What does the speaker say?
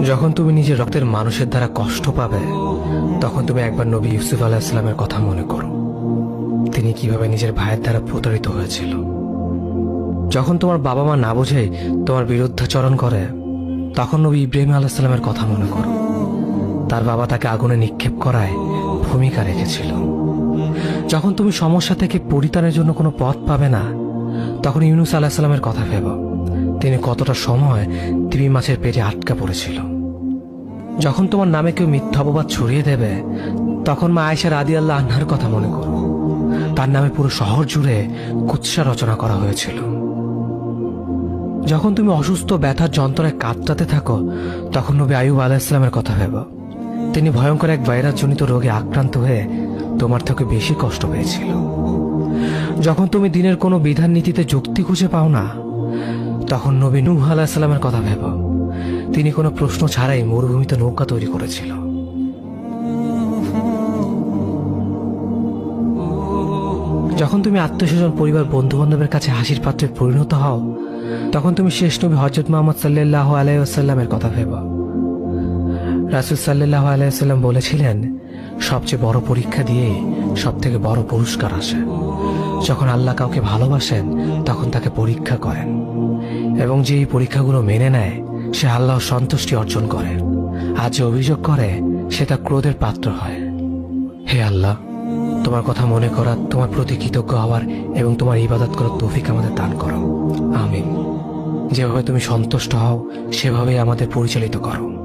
যখন তুমি নিজের রক্তের মানুষের দ্বারা কষ্ট পাবে, তখন তুমি একবার নবী ইউসুফ আলাইহিস সালামের কথা মনে করো। তিনি কিভাবে নিজের ভাইয়ের দ্বারা প্রতারিত হয়েছিল। যখন তোমার বাবা মা না বুঝে তোমার বিরুদ্ধাচরণ করে, তখন নবী ইব্রাহিম আলাইহিস সালামের কথা মনে করো। তার বাবা তাকে আগুনে নিক্ষেপ করায় ভূমিকা রেখেছিল। যখন তুমি সমস্যা থেকে পরিত্রাণের জন্য কোনো পথ পাবে না, তখন ইউনুস আলাইহিস সালামের কথা ভেবো। তিনি কতটা সময় তিমি মাছের পেটে আটকা পড়েছিল। যখন তোমার নামে কেউ মিথ্যা অপবাদ ছড়িয়ে দেবে, তখন মা আয়েশা রাদিয়াল্লাহু আনহার কথা মনে করো। তার নামে পুরো শহর জুড়ে কুৎসা রচনা করা হয়েছিল। যখন তুমি অসুস্থ ব্যথার যন্ত্রণায় কাতরাতে থাকো, তখন নবী আইয়ুব আলাইহিস সালামের কথা ভেবো। তিনি ভয়ঙ্কর এক ভাইরাসজনিত রোগে আক্রান্ত হয়ে তোমার থেকে বেশি কষ্ট পেয়েছিল। যখন তুমি দিনের কোনো বিধান নীতিতে যুক্তি খুঁজে পাও না, তখন নবী নূহ আলাইহিস সালামের কথা ভেবো। তিনি কোনো প্রশ্ন ছাড়াই মরুভূমিতে নৌকা তৈরি করেছিল। যখন তুমি আত্মীয়স্বজন, পরিবার, বন্ধু বান্ধবের কাছে হাসির পাত্রে পরিণত হও, তখন তুমি শেষ নবী হযরত মুহাম্মদ সাল্লাল্লাহু আলাইহি ওয়াসাল্লামের কথা ভেবো। রাসূল সাল্লাল্লাহু আলাইহি ওয়াসাল্লাম বলেছিলেন, সবচেয়ে বড় পরীক্ষা দিয়ে সব থেকে বড় পুরস্কার আসে। যখন আল্লাহ কাউকে ভালোবাসেন, তখন তাকে পরীক্ষা করেন, এবং যে এই পরীক্ষাগুলো মেনে নেয়, সে আল্লাহর সন্তুষ্টি অর্জন করে। আর যে অভিযোগ করে, সে তার ক্রোধের পাত্র হয়। হে আল্লাহ, তোমার কথা মনে করা, তোমার প্রতি কৃতজ্ঞ হওয়ার এবং তোমার ইবাদত করার তৌফিক আমাদের দান করো। আমিন। যেভাবে তুমি সন্তুষ্ট হও, সেভাবেই আমাদের পরিচালিত করো।